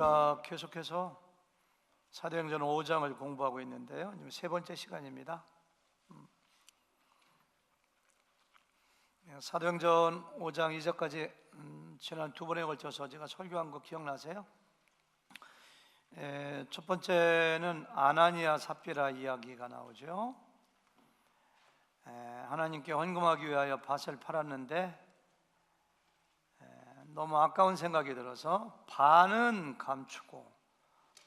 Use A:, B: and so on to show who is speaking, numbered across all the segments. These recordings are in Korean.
A: 우리가 계속해서 사도행전 5장을 공부하고 있는데요. 지금 세 번째 시간입니다. 사도행전 5장 2절까지 지난 두 번에 걸쳐서 제가 설교한 거 기억나세요? 첫 번째는 아나니아 삽비라 이야기가 나오죠. 하나님께 헌금하기 위하여 밭을 팔았는데 너무 아까운 생각이 들어서 반은 감추고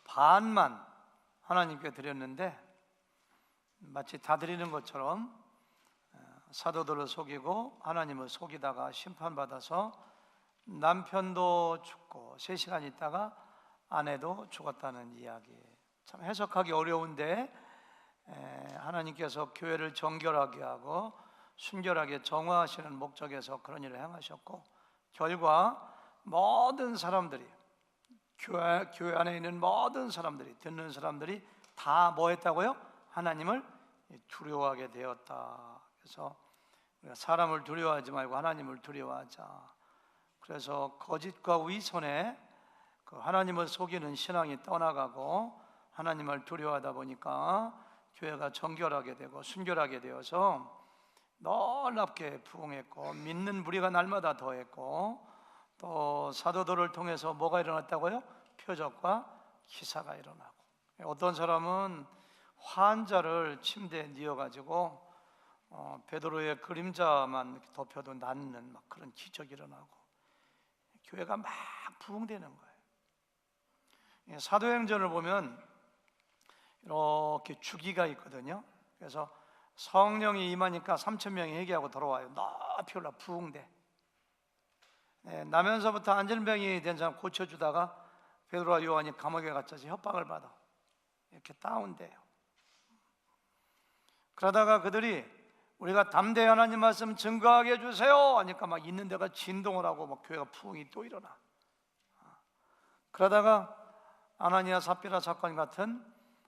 A: 반만 하나님께 드렸는데 마치 다 드리는 것처럼 사도들을 속이고 하나님을 속이다가 심판받아서 남편도 죽고 3시간 있다가 아내도 죽었다는 이야기. 참 해석하기 어려운데 하나님께서 교회를 정결하게 하고 순결하게 정화하시는 목적에서 그런 일을 행하셨고, 결과 모든 사람들이 교회 안에 있는 모든 사람들이, 듣는 사람들이 다 뭐 했다고요? 하나님을 두려워하게 되었다. 그래서 우리가 사람을 두려워하지 말고 하나님을 두려워하자. 그래서 거짓과 위선에 그 하나님을 속이는 신앙이 떠나가고 하나님을 두려워하다 보니까 교회가 정결하게 되고 순결하게 되어서 놀랍게 부흥했고 믿는 무리가 날마다 더했고, 또 사도들을 통해서 뭐가 일어났다고요? 표적과 기사가 일어나고, 어떤 사람은 환자를 침대에 뉘어가지고 베드로의 그림자만 덮여도 낫는 막 그런 기적이 일어나고 교회가 막 부흥되는 거예요. 사도행전을 보면 이렇게 주기가 있거든요. 그래서 성령이 임하니까 3,000명이 회개하고 돌아와요. 높이 올라 부흥돼. 나면서부터 안전병이 된 사람 고쳐주다가 베드로와 요한이 감옥에 갇혀서 협박을 받아 이렇게 다운돼요. 그러다가 그들이 우리가 담대히 하나님 말씀 증거하게 해주세요 하니까 막 있는 데가 진동을 하고 막 교회가 부흥이 또 일어나. 그러다가 아나니아 삽비라 사건 같은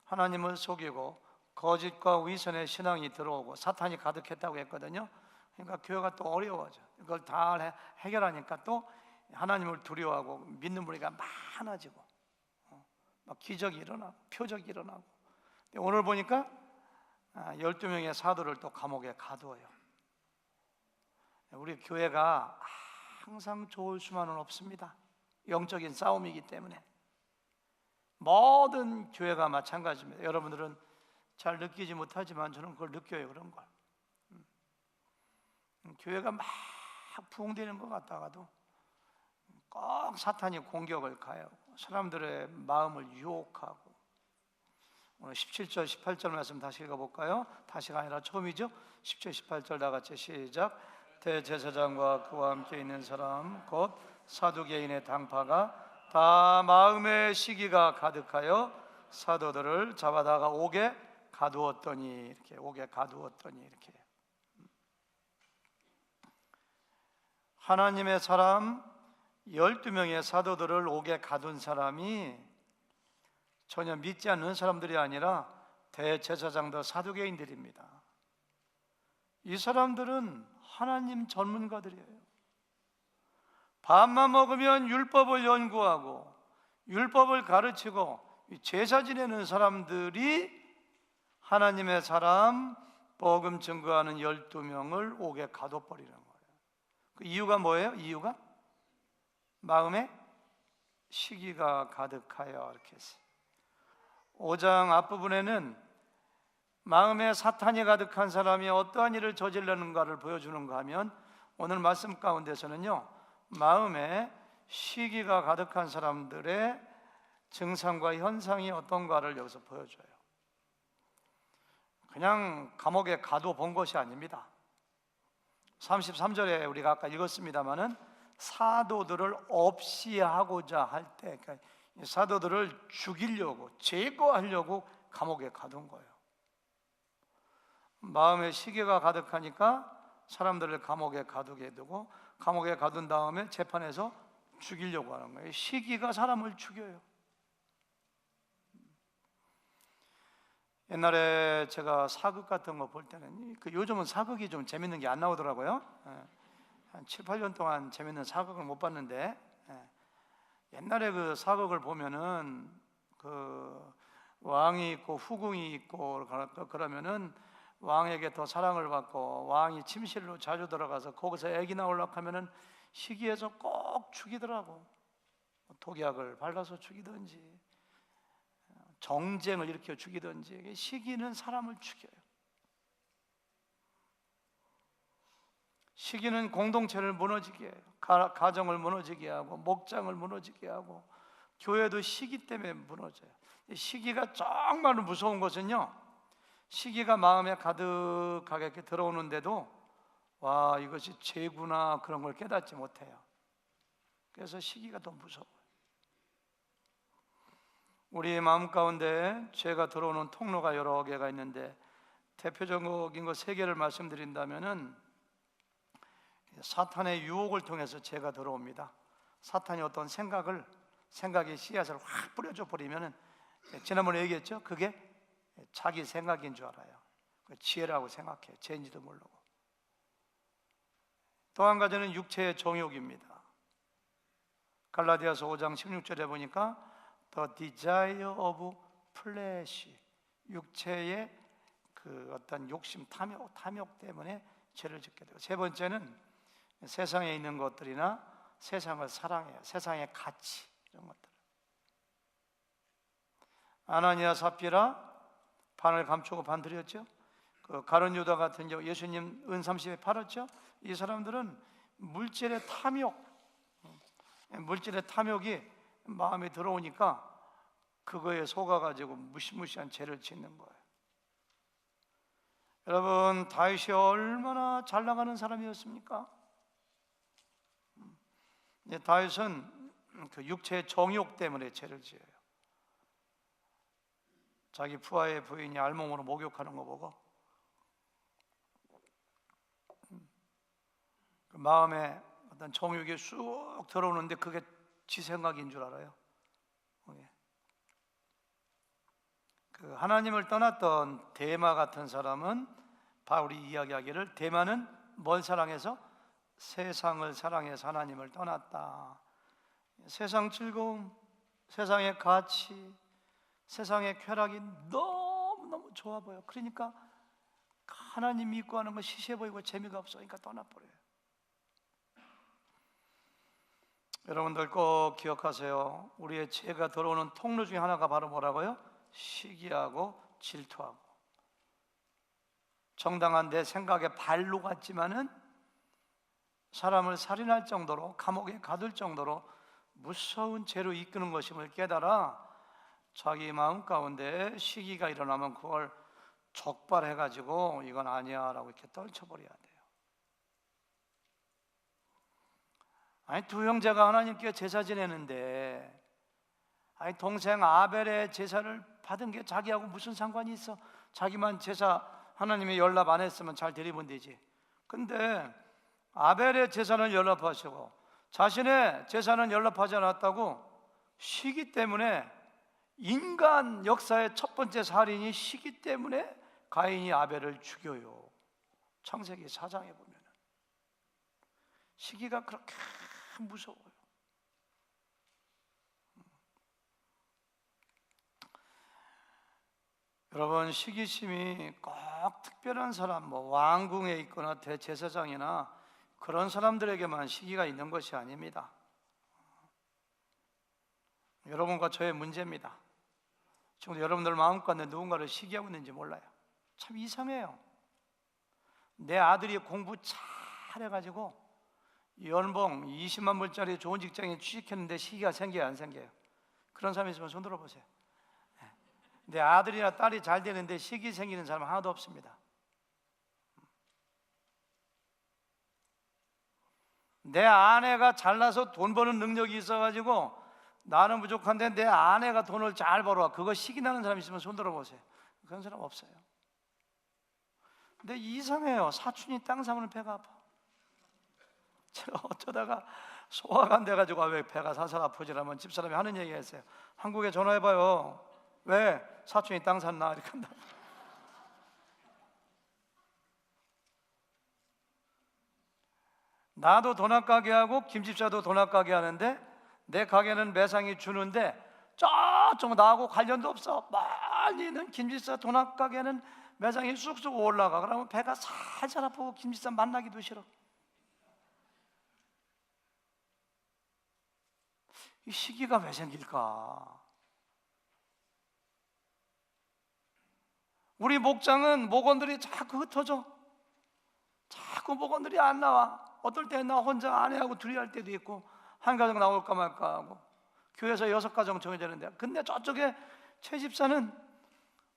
A: 하나님을 속이고 거짓과 위선의 신앙이 들어오고 사탄이 가득했다고 했거든요. 그러니까 교회가 또 어려워져. 그걸 다 해결하니까 또 하나님을 두려워하고 믿는 무리가 많아지고 막 기적이 일어나고 표적이 일어나고. 오늘 보니까 12명의 사도를 또 감옥에 가두어요. 우리 교회가 항상 좋을 수만은 없습니다. 영적인 싸움이기 때문에. 모든 교회가 마찬가지입니다. 여러분들은 잘 느끼지 못하지만 저는 그걸 느껴요. 그런 걸. 교회가 막 부흥되는 것 같다가도 꼭 사탄이 공격을 가요. 사람들의 마음을 유혹하고. 오늘 17절 18절 말씀 다시 읽어볼까요? 다시가 아니라 처음이죠. 17, 18절 다 같이 시작. 대제사장과 그와 함께 있는 사람 곧 사두개인의 당파가 다 마음의 시기가 가득하여 사도들을 잡아다가 옥에 가두었더니, 이렇게 옥에 가두었더니, 이렇게 하나님의 사람 12명의 사도들을 옥에 가둔 사람이 전혀 믿지 않는 사람들이 아니라 대제사장들 사두개인들입니다. 이 사람들은 하나님 전문가들이에요. 밥만 먹으면 율법을 연구하고 율법을 가르치고 제사 지내는 사람들이 하나님의 사람 복음 증거하는 12명을 옥에 가둬버리는 거예요. 그 이유가 뭐예요? 이유가 마음에 시기가 가득하여, 이렇게 했어요. 5장 앞부분에는 마음에 사탄이 가득한 사람이 어떠한 일을 저질렀는가를 보여주는가 하면, 오늘 말씀 가운데서는요 마음에 시기가 가득한 사람들의 증상과 현상이 어떤가를 여기서 보여줘요. 그냥 감옥에 가둬본 것이 아닙니다. 33절에 우리가 아까 읽었습니다마는 사도들을 없이 하고자 할 때, 그러니까 사도들을 죽이려고 제거하려고 감옥에 가둔 거예요. 마음에 시기가 가득하니까 사람들을 감옥에 가두게 되고, 감옥에 가둔 다음에 재판에서 죽이려고 하는 거예요. 시기가 사람을 죽여요. 옛날에 제가 사극 같은 거 볼 때는 요즘은 사극이 좀 재밌는 게 안 나오더라고요. 한 7, 8년 동안 재밌는 사극을 못 봤는데, 옛날에 그 사극을 보면은 그 왕이 있고 후궁이 있고 그러면은 왕에게 더 사랑을 받고 왕이 침실로 자주 들어가서 거기서 아기 나오려고 하면은 시기해서 꼭 죽이더라고. 독약을 발라서 죽이든지 정쟁을 일으켜 죽이든지. 시기는 사람을 죽여요. 시기는 공동체를 무너지게 해요. 가정을 무너지게 하고 목장을 무너지게 하고 교회도 시기 때문에 무너져요. 시기가 정말 무서운 것은요, 시기가 마음에 가득하게 이렇게 들어오는데도 와, 이것이 죄구나 그런 걸 깨닫지 못해요. 그래서 시기가 더 무서워요. 우리 마음 가운데 죄가 들어오는 통로가 여러 개가 있는데 대표적인 것 세 개를 말씀드린다면은 사탄의 유혹을 통해서 죄가 들어옵니다. 사탄이 어떤 생각의 씨앗을 확 뿌려줘 버리면은, 지난번에 얘기했죠? 그게 자기 생각인 줄 알아요. 지혜라고 생각해. 죄인지도 모르고. 또 한 가지는 육체의 정욕입니다. 갈라디아서 5장 16절에 보니까 The desire of flesh, 육체의 그 어떤 욕심, 탐욕 때문에 죄를 짓게 되고, 세 번째는 세상에 있는 것들이나 세상을 사랑해요. 세상의 가치, 이런 것들. 아나니아 삽비라 반을 감추고 반 드렸죠. 그 가룟 유다 같은 경우 예수님 은 30에 팔았죠. 이 사람들은 물질의 탐욕이 마음에 들어오니까 그거에 속아가지고 무시무시한 죄를 짓는 거예요. 여러분, 다윗이 얼마나 잘 나가는 사람이었습니까? 다윗은 그 육체의 정욕 때문에 죄를 지어요. 자기 부하의 부인이 알몸으로 목욕하는 거 보고 그 마음에 어떤 정욕이 쑥 들어오는데 그게 지 생각인 줄 알아요. 그 하나님을 떠났던 데마 같은 사람은 바울이 이야기하기를, 데마는 뭘 사랑해서? 세상을 사랑해서 하나님을 떠났다. 세상 즐거움, 세상의 가치, 세상의 쾌락이 너무너무 좋아 보여. 그러니까 하나님 믿고 하는 거 시시해 보이고 재미가 없으니까 떠나버려요. 여러분들 꼭 기억하세요. 우리의 죄가 들어오는 통로 중에 하나가 바로 뭐라고요? 시기하고 질투하고. 정당한 내 생각의 발로 같지만은 사람을 살인할 정도로, 감옥에 가둘 정도로 무서운 죄로 이끄는 것임을 깨달아 자기 마음 가운데 시기가 일어나면 그걸 적발해가지고 이건 아니야 라고 이렇게 떨쳐버려야 돼요. 아니, 두 형제가 하나님께 제사 지내는데, 아니, 동생 아벨의 제사를 받은 게 자기하고 무슨 상관이 있어? 자기만 제사 하나님의 연락 안 했으면 잘 드리면 되지. 근데 아벨의 제사는 연락하시고 자신의 제사는 연락하지 않았다고, 시기 때문에, 인간 역사의 첫 번째 살인이 시기 때문에 가인이 아벨을 죽여요. 창세기 4장에 보면 시기가 그렇게 무서워요. 여러분, 시기심이 꼭 특별한 사람, 뭐 왕궁에 있거나 대제사장이나 그런 사람들에게만 시기가 있는 것이 아닙니다. 여러분과 저의 문제입니다. 지금 여러분들 마음 가운데 누군가를 시기하고 있는지 몰라요. 참 이상해요. 내 아들이 공부 잘해가지고 연봉 20만 불짜리 좋은 직장에 취직했는데 시기가 생겨요, 안 생겨요? 그런 사람 있으면 손 들어보세요. 내 아들이나 딸이 잘 되는데 시기 생기는 사람 하나도 없습니다. 내 아내가 잘나서 돈 버는 능력이 있어가지고 나는 부족한데 내 아내가 돈을 잘 벌어와, 그거 시기 나는 사람 있으면 손 들어보세요. 그런 사람 없어요. 근데 이상해요. 사촌이 땅 사면 배가 아파. 제가 어쩌다가 소화가 안 돼가지고 왜 배가 살살 아프지라면 집사람이 하는 얘기가 있어요. 한국에 전화해봐요. 왜? 사촌이 땅 샀나? 이렇게 한다. 나도 돈 아까게 하고 김 집사도 돈 아까게 하는데 내 가게는 매상이 주는데 저쪽 나하고 관련도 없어. 멀리 있는 김집사 도넛 가게는 매상이 쑥쑥 올라가. 그러면 배가 살살 아프고 김집사 만나기도 싫어. 이 시기가 왜 생길까? 우리 목장은 목원들이 자꾸 흩어져. 자꾸 목원들이 안 나와. 어떨 때 나 혼자 아내하고 둘이 할 때도 있고, 한 가정 나올까 말까 하고, 교회에서 6가정 정해지는데, 근데 저쪽에 최 집사는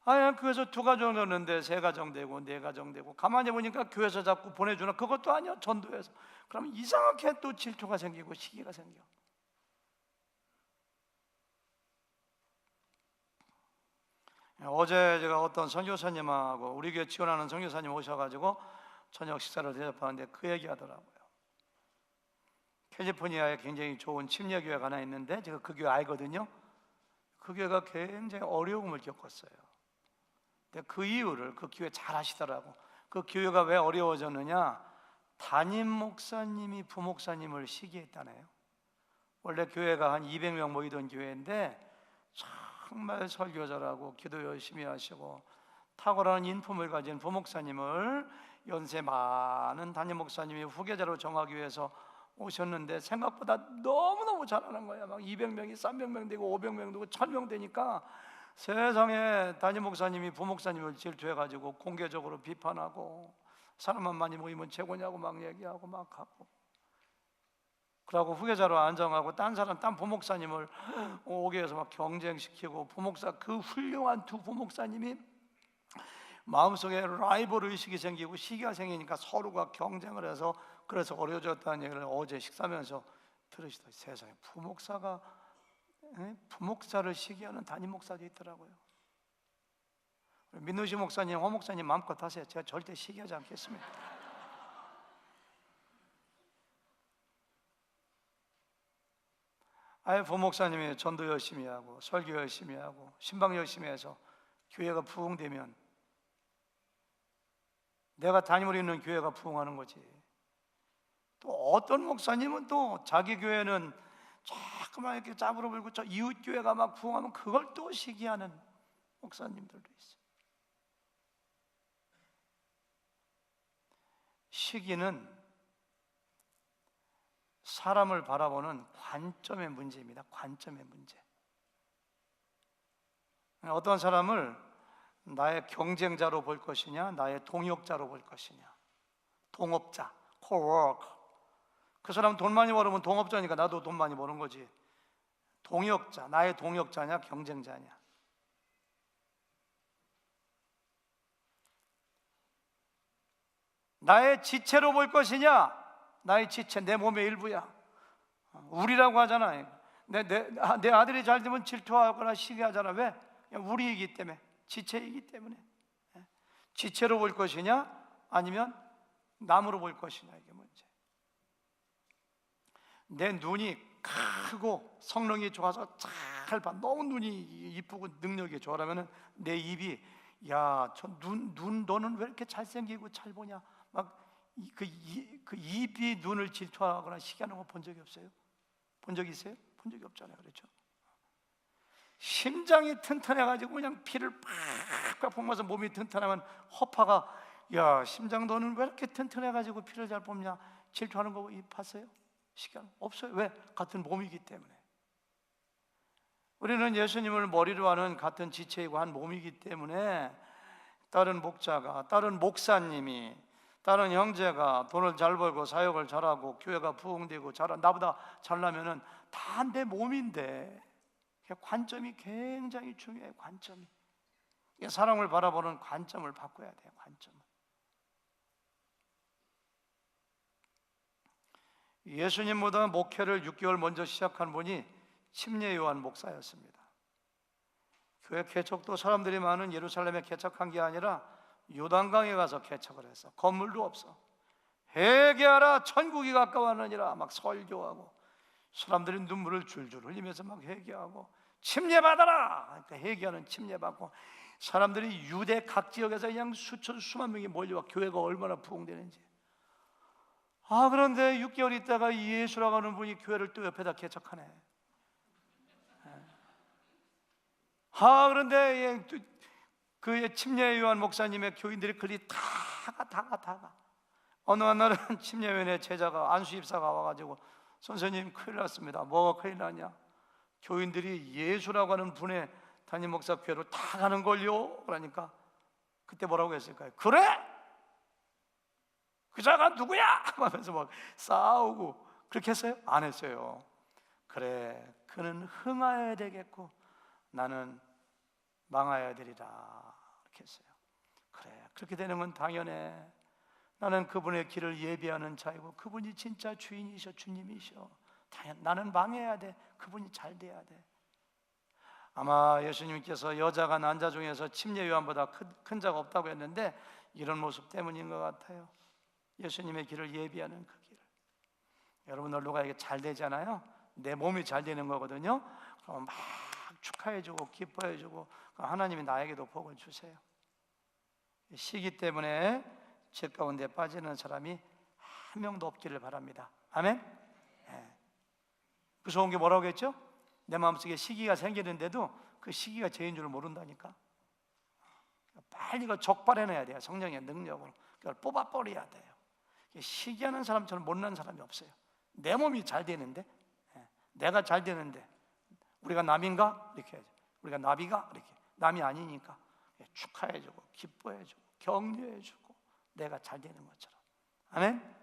A: 교회에서 2가정 되는데 3가정 되고 4가정 되고, 가만히 보니까 교회에서 자꾸 보내주나 그것도 아니야, 전도해서. 그러면 이상하게 또 질투가 생기고 시기가 생겨. 어제 제가 어떤 선교사님하고 우리 교회 지원하는 선교사님 오셔가지고 저녁 식사를 대접하는데 그 얘기하더라고요. 캘리포니아에 굉장히 좋은 침례교회가 하나 있는데 제가 그 교회 알거든요. 그 교회가 굉장히 어려움을 겪었어요. 근데 그 이유를 그 교회 잘 아시더라고. 그 교회가 왜 어려워졌느냐? 담임 목사님이 부목사님을 시기했다네요. 원래 교회가 한 200명 모이던 교회인데 정말 설교 잘하고 기도 열심히 하시고 탁월한 인품을 가진 부목사님을 연세 많은 담임 목사님이 후계자로 정하기 위해서 오셨는데 생각보다 너무너무 잘하는 거야. 막 200명이 300명 되고 500명 되고 1000명 되니까 세상에 담임 목사님이 부목사님을 질투해가지고 공개적으로 비판하고 사람만 많이 모이면 최고냐고 막 얘기하고 막 하고, 그러고 후계자로 안정하고 딴 사람, 딴 부목사님을 오게 해서 막 경쟁시키고, 부목사 그 훌륭한 2 부목사님이 마음속에 라이벌 의식이 생기고 시기가 생기니까 서로가 경쟁을 해서 그래서 어려워졌다는 얘기를 어제 식사하면서 들으시더라고요. 세상에 부목사를 시기하는 담임 목사도 있더라고요. 민우시 목사님, 허 목사님 마음껏 하세요. 제가 절대 시기하지 않겠습니다. 부목사님이 전도 열심히 하고 설교 열심히 하고 신방 열심히 해서 교회가 부흥되면 내가 다니고 있는 교회가 부흥하는 거지. 또 어떤 목사님은 또 자기 교회는 자꾸만 이렇게 짭으로 불고 저 이웃 교회가 막 부흥하면 그걸 또 시기하는 목사님들도 있어요. 시기는 사람을 바라보는 관점의 문제입니다. 관점의 문제. 어떤 사람을 나의 경쟁자로 볼 것이냐, 나의 동역자로 볼 것이냐. 동업자, 코워크. 그 사람 돈 많이 벌으면 동업자니까 나도 돈 많이 버는 거지. 동역자, 나의 동역자냐, 경쟁자냐. 나의 지체로 볼 것이냐, 나의 지체, 내 몸의 일부야. 우리라고 하잖아요. 내 아들이 잘 되면 질투하거나 시기하잖아. 왜? 우리이기 때문에, 지체이기 때문에. 지체로 볼 것이냐 아니면 남으로 볼 것이냐, 이게 문제. 내 눈이 크고 성능이 좋아서 잘 봐. 너무 눈이 이쁘고 능력이 좋아라면은 내 입이 야, 저 눈 너는 왜 이렇게 잘생기고 잘 보냐? 막 그 입이 눈을 질투하거나 시기하는 거 본 적이 없어요? 본 적이 있어요? 본 적이 없잖아요. 그렇죠? 심장이 튼튼해가지고 그냥 피를 팍팍 뽑면서 몸이 튼튼하면 허파가 야, 심장 너는 왜 이렇게 튼튼해가지고 피를 잘 뽑냐? 질투하는 거 봤어요? 시간 없어요. 왜? 같은 몸이기 때문에. 우리는 예수님을 머리로 하는 같은 지체이고 한 몸이기 때문에 다른 목자가, 다른 목사님이, 다른 형제가 돈을 잘 벌고 사역을 잘하고 교회가 부흥되고 나보다 잘나면은 다 내 몸인데, 관점이 굉장히 중요해요. 관점이. 사람을 바라보는 관점을 바꿔야 돼요. 관점을. 예수님보다 목회를 6개월 먼저 시작한 분이 침례 요한 목사였습니다. 교회 개척도 사람들이 많은 예루살렘에 개척한 게 아니라 요단강에 가서 개척을 해서 건물도 없어. 회개하라 천국이 가까웠느니라 막 설교하고 사람들이 눈물을 줄줄 흘리면서 막 회개하고 침례받아라. 그러니까 회개하는 침례받고 사람들이 유대 각 지역에서 그냥 수만 명이 몰려와 교회가 얼마나 부흥되는지. 그런데 6개월 있다가 예수라고 하는 분이 교회를 또 옆에다 개척하네. 그런데 그 침례요한 목사님의 교인들이 그리 다가 어느 날은 침례요한의 제자가 안수입사가 와가지고 선생님 큰일 났습니다. 뭐가 큰일 나냐? 교인들이 예수라고 하는 분의 담임 목사 교회로 다 가는 걸요. 그러니까 그때 뭐라고 했을까요? 그래? 그 자가 누구야? 하면서 막 싸우고 그렇게 했어요? 안 했어요. 그래, 그는 흥하여야 되겠고 나는 망하여야 되리라 이렇게 했어요. 그래, 그렇게 되는 건 당연해. 나는 그분의 길을 예비하는 자이고 그분이 진짜 주인이셔, 주님이셔. 나는 망해야 돼. 그분이 잘 돼야 돼. 아마 예수님께서 여자가 난자 중에서 침례 요한보다 큰 자가 없다고 했는데 이런 모습 때문인 것 같아요. 예수님의 길을 예비하는 그 길을. 여러분 누가 이게 잘 되잖아요. 내 몸이 잘 되는 거거든요. 그럼 막 축하해주고 기뻐해주고 하나님이 나에게도 복을 주세요. 시기 때문에 죄 가운데 빠지는 사람이 한 명도 없기를 바랍니다. 아멘. 네. 무서운 게 뭐라고 했죠? 내 마음속에 시기가 생기는데도 그 시기가 죄인 줄 모른다니까. 빨리 이걸 적발해내야 돼요. 성령의 능력으로 그걸 뽑아버려야 돼요. 시기하는 사람처럼 못난 사람이 없어요. 내 몸이 잘 되는데, 내가 잘 되는데 우리가 남인가? 이렇게 해야죠. 우리가 나비가? 이렇게 남이 아니니까 축하해주고 기뻐해주고 격려해주고 내가 잘 되는 것처럼. 아멘.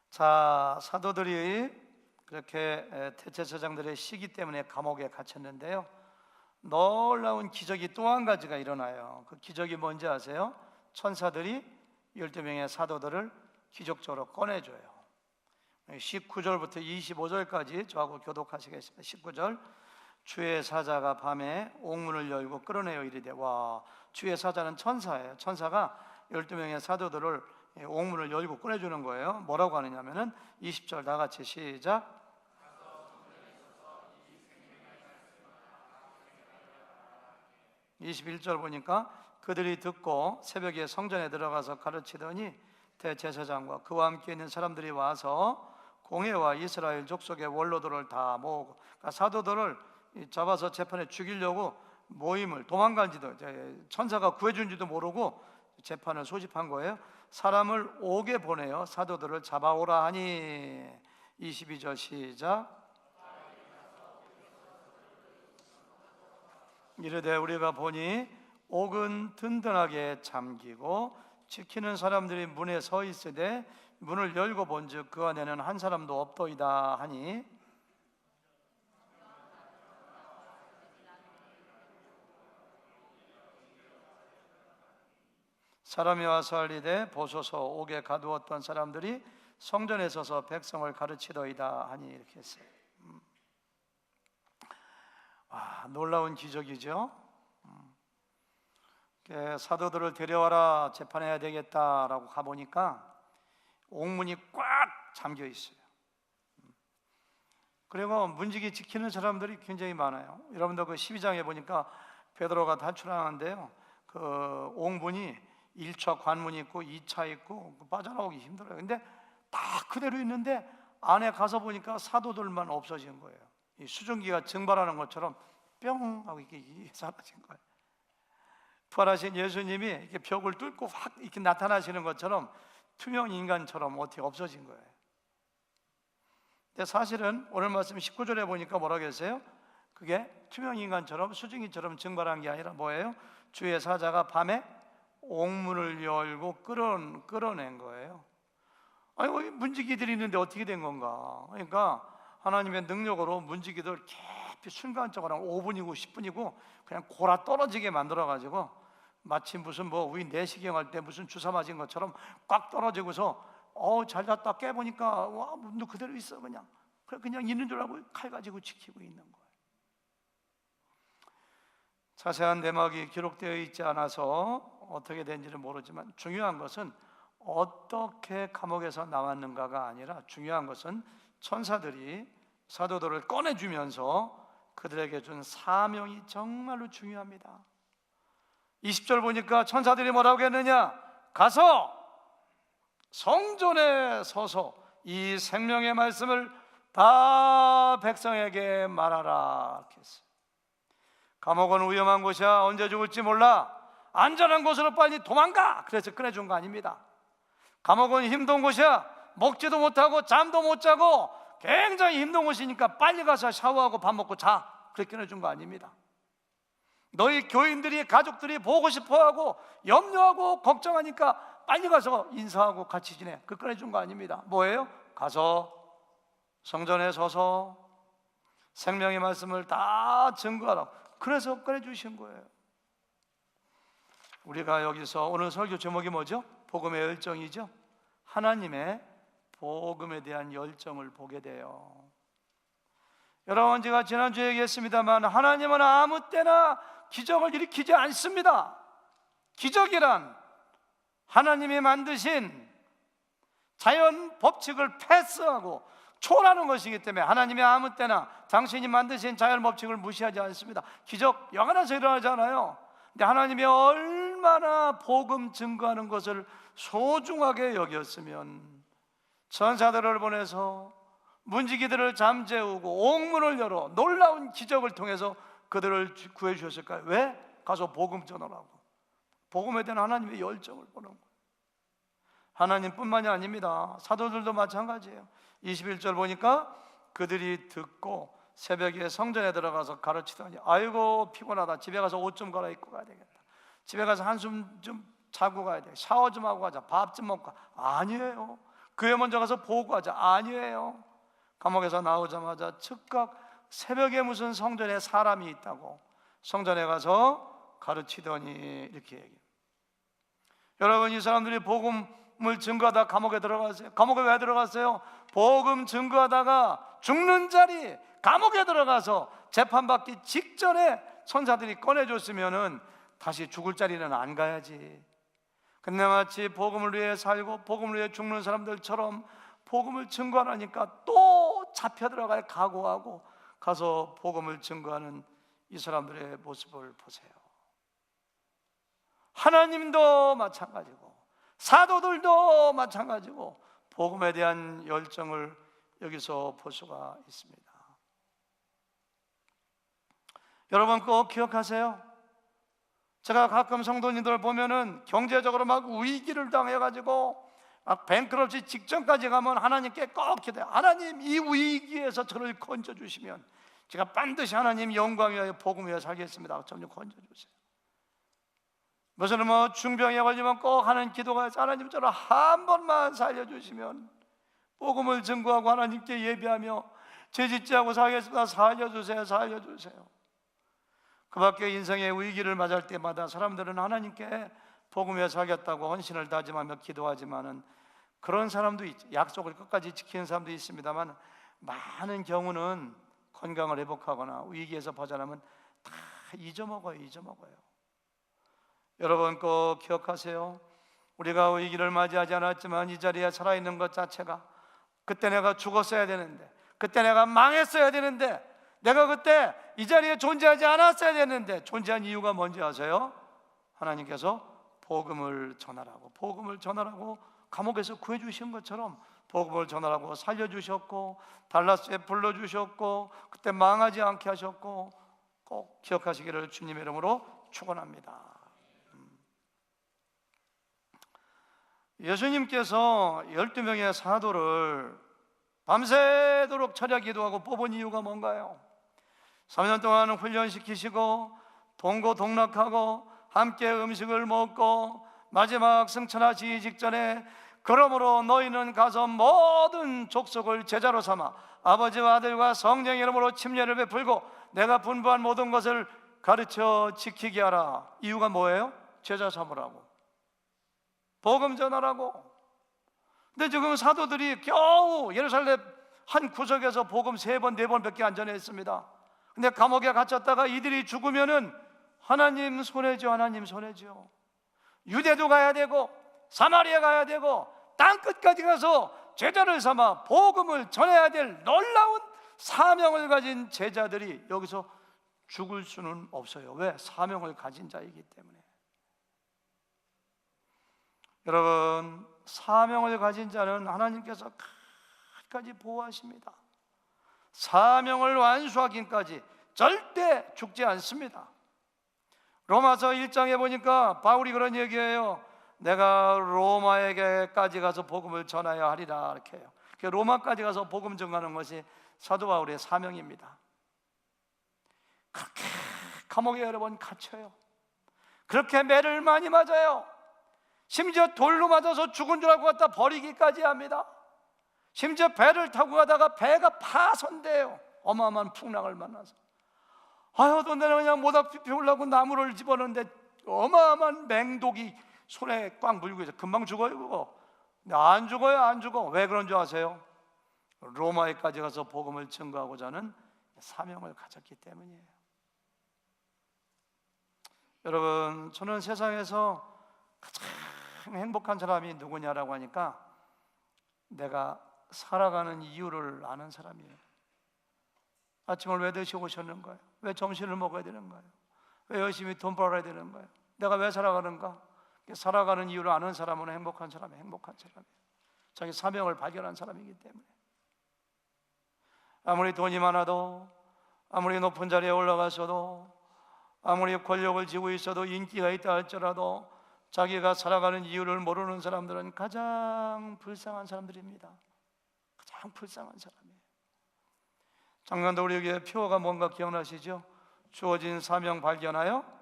A: 자, 사도들이 그렇게 대제사장들의 시기 때문에 감옥에 갇혔는데요, 놀라운 기적이 또 한 가지가 일어나요. 그 기적이 뭔지 아세요? 천사들이 12명의 사도들을 기적적으로 꺼내줘요. 19절부터 25절까지 저하고 교독하시겠습니다. 19절, 주의 사자가 밤에 옥문을 열고 끌어내어 이르되. 와, 주의 사자는 천사예요. 천사가 12명의 사도들을 옥문을 열고 꺼내주는 거예요. 뭐라고 하느냐면은 20절 다 같이 시작. 21절 보니까 그들이 듣고 새벽에 성전에 들어가서 가르치더니 대제사장과 그와 함께 있는 사람들이 와서 공회와 이스라엘 족속의 원로들을 다 모으고, 그러니까 사도들을 잡아서 재판에 죽이려고 모임을 도망간지도 천사가 구해준지도 모르고 재판을 소집한 거예요. 사람을 옥에 보내어 사도들을 잡아오라 하니. 22절 시작. 이르되 우리가 보니 옥은 든든하게 잠기고 지키는 사람들이 문에 서 있으되 문을 열고 본즉 그 안에는 한 사람도 없도이다 하니. 사람이 와서 알리되 보소서 옥에 가두었던 사람들이 성전에 서서 백성을 가르치더이다 하니. 이렇게 했어요. 와, 놀라운 기적이죠. 사도들을 데려와라, 재판해야 되겠다라고 가보니까 옥문이 꽉 잠겨 있어요. 그리고 문지기 지키는 사람들이 굉장히 많아요. 여러분들 그 12장에 보니까 베드로가 탈출하는데요, 그 옥문이 1차 관문이 있고 2차 있고 빠져나오기 힘들어요. 근데 다 그대로 있는데 안에 가서 보니까 사도들만 없어진 거예요. 이 수증기가 증발하는 것처럼 뿅 하고 이렇게 사라진 거예요. 부활하신 예수님이 이렇게 벽을 뚫고 확 이렇게 나타나시는 것처럼 투명 인간처럼 어떻게 없어진 거예요. 근데 사실은 오늘 말씀 19절에 보니까 뭐라고 했어요? 그게 투명 인간처럼 수증기처럼 증발한 게 아니라 뭐예요? 주의 사자가 밤에 옥문을 열고 끌어낸 거예요. 아니, 문지기들이 있는데 어떻게 된 건가? 그러니까 하나님의 능력으로 문지기들 깊이 순간적으로 5분이고 10분이고 그냥 골아 떨어지게 만들어가지고 마치 무슨 우리 내시경 할 때 무슨 주사 맞은 것처럼 꽉 떨어지고서 잘 잤다 깨보니까 와, 문도 그대로 있어. 그냥 있는 줄 알고 칼 가지고 지키고 있는 거예요. 자세한 내막이 기록되어 있지 않아서 어떻게 된지는 모르지만 중요한 것은 어떻게 감옥에서 나왔는가가 아니라 중요한 것은 천사들이 사도들을 꺼내주면서 그들에게 준 사명이 정말로 중요합니다. 20절 보니까 천사들이 뭐라고 했느냐? 가서 성전에 서서 이 생명의 말씀을 다 백성에게 말하라 이렇게 했어요. 감옥은 위험한 곳이야. 언제 죽을지 몰라. 안전한 곳으로 빨리 도망가. 그래서 꺼내준 거 아닙니다. 감옥은 힘든 곳이야. 먹지도 못하고 잠도 못 자고 굉장히 힘든 곳이니까 빨리 가서 샤워하고 밥 먹고 자. 그렇게 꺼내준 거 아닙니다. 너희 교인들이, 가족들이 보고 싶어하고 염려하고 걱정하니까 빨리 가서 인사하고 같이 지내. 그 꺼내준 거 아닙니다. 뭐예요? 가서 성전에 서서 생명의 말씀을 다 증거하라고. 그래서 꺼내주신 거예요. 우리가 여기서 오늘 설교 제목이 뭐죠? 복음의 열정이죠. 하나님의 복음에 대한 열정을 보게 돼요. 여러분, 제가 지난주에 얘기했습니다만 하나님은 아무 때나 기적을 일으키지 않습니다. 기적이란 하나님이 만드신 자연 법칙을 패스하고 초월하는 것이기 때문에 하나님이 아무 때나 당신이 만드신 자연 법칙을 무시하지 않습니다. 기적 영원해서 일어나잖아요. 근데 하나님이 얼마나 복음 증거하는 것을 소중하게 여겼으면 천사들을 보내서 문지기들을 잠재우고 옥문을 열어 놀라운 기적을 통해서 그들을 구해 주셨을까요? 왜? 가서 복음 전하라고. 복음에 대한 하나님의 열정을 보는 거예요. 하나님뿐만이 아닙니다. 사도들도 마찬가지예요. 21절 보니까 그들이 듣고 새벽에 성전에 들어가서 가르치더니 아이고 피곤하다. 집에 가서 옷 좀 갈아입고 가야 되겠다. 집에 가서 한숨 좀 자고 가야 돼. 샤워 좀 하고 가자. 밥 좀 먹고 가. 아니에요. 교회 먼저 가서 보고하자. 아니에요. 감옥에서 나오자마자 즉각 새벽에 무슨 성전에 사람이 있다고 성전에 가서 가르치더니 이렇게 얘기해요. 여러분, 이 사람들이 복음을 증거하다 감옥에 들어갔어요. 감옥에 왜 들어갔어요? 복음 증거하다가 죽는 자리 감옥에 들어가서 재판받기 직전에 천사들이 꺼내줬으면은 다시 죽을 자리는 안 가야지. 근데 마치 복음을 위해 살고 복음을 위해 죽는 사람들처럼 복음을 증거하니까 또 잡혀 들어갈 각오하고 가서 복음을 증거하는 이 사람들의 모습을 보세요. 하나님도 마찬가지고 사도들도 마찬가지고 복음에 대한 열정을 여기서 볼 수가 있습니다. 여러분 꼭 기억하세요. 제가 가끔 성도님들 보면은 경제적으로 막 위기를 당해가지고 막 뱅크럽시 직전까지 가면 하나님께 꼭 기도해요. 하나님, 이 위기에서 저를 건져주시면 제가 반드시 하나님 영광 위하여 복음 위하여 살겠습니다. 좀 건져주세요. 무슨 중병에 걸리면 꼭 하는 기도가 있어요. 하나님, 저를 한 번만 살려주시면 복음을 증거하고 하나님께 예배하며 죄짓지하고 살겠습니다. 살려주세요. 살려주세요. 그 밖에 인생의 위기를 맞을 때마다 사람들은 하나님께 복음에 살겠다고 헌신을 다짐하며 기도하지만은 그런 사람도 있죠. 약속을 끝까지 지키는 사람도 있습니다만 많은 경우는 건강을 회복하거나 위기에서 벗어나면 다 잊어먹어요. 여러분 꼭 기억하세요. 우리가 위기를 맞이하지 않았지만 이 자리에 살아있는 것 자체가, 그때 내가 죽었어야 되는데, 그때 내가 망했어야 되는데, 내가 그때 이 자리에 존재하지 않았어야 되는데 존재한 이유가 뭔지 아세요? 하나님께서 복음을 전하라고 감옥에서 구해주신 것처럼 복음을 전하라고 살려주셨고 달라스에 불러주셨고 그때 망하지 않게 하셨고 꼭 기억하시기를 주님의 이름으로 축원합니다. 예수님께서 12명의 사도를 밤새도록 철야 기도하고 뽑은 이유가 뭔가요? 3년 동안 훈련시키시고 동고동락하고 함께 음식을 먹고 마지막 승천하시기 직전에 그러므로 너희는 가서 모든 족속을 제자로 삼아 아버지와 아들과 성령의 이름으로 침례를 베풀고 내가 분부한 모든 것을 가르쳐 지키게 하라. 이유가 뭐예요? 제자 삼으라고, 복음 전하라고. 근데 지금 사도들이 겨우 예루살렘 한 구석에서 복음 3번 4번밖에 안 전했습니다. 근데 감옥에 갇혔다가 이들이 죽으면은 하나님 손해죠. 하나님 손해죠. 유대도 가야 되고 사마리아 가야 되고 땅 끝까지 가서 제자를 삼아 복음을 전해야 될 놀라운 사명을 가진 제자들이 여기서 죽을 수는 없어요. 왜? 사명을 가진 자이기 때문에. 여러분, 사명을 가진 자는 하나님께서 끝까지 보호하십니다. 사명을 완수하기까지 절대 죽지 않습니다. 로마서 1장에 보니까 바울이 그런 얘기해요. 내가 로마에게까지 가서 복음을 전하여 하리라, 이렇게 해요. 로마까지 가서 복음 전하는 것이 사도 바울의 사명입니다. 그렇게 감옥에 여러 번 갇혀요. 그렇게 매를 많이 맞아요. 심지어 돌로 맞아서 죽은 줄 알고 갖다 버리기까지 합니다. 심지어 배를 타고 가다가 배가 파손돼요. 어마어마한 풍랑을 만나서. 아유, 또 내가 그냥 모닥 피우려고 나무를 집어넣는데 어마어마한 맹독이 손에 꽉 물고 있어요. 금방 죽어요 그거. 근데 안 죽어요, 안 죽어. 왜 그런 줄 아세요? 로마에까지 가서 복음을 증거하고자 하는 사명을 가졌기 때문이에요. 여러분, 저는 세상에서 가장 행복한 사람이 누구냐라고 하니까 내가 살아가는 이유를 아는 사람이에요. 아침을 왜 드시고 오셨는 거예요? 왜 점심을 먹어야 되는 거예요? 왜 열심히 돈 벌어야 되는 거예요? 내가 왜 살아가는가? 살아가는 이유를 아는 사람은 행복한 사람이에요. 행복한 사람이에요. 자기 사명을 발견한 사람이기 때문에. 아무리 돈이 많아도, 아무리 높은 자리에 올라가서도, 아무리 권력을 쥐고 있어도, 인기가 있다 할지라도 자기가 살아가는 이유를 모르는 사람들은 가장 불쌍한 사람들입니다. 가장 불쌍한 사람이에요. 작년도 우리에게 표어가 뭔가 기억나시죠? 주어진 사명 발견하여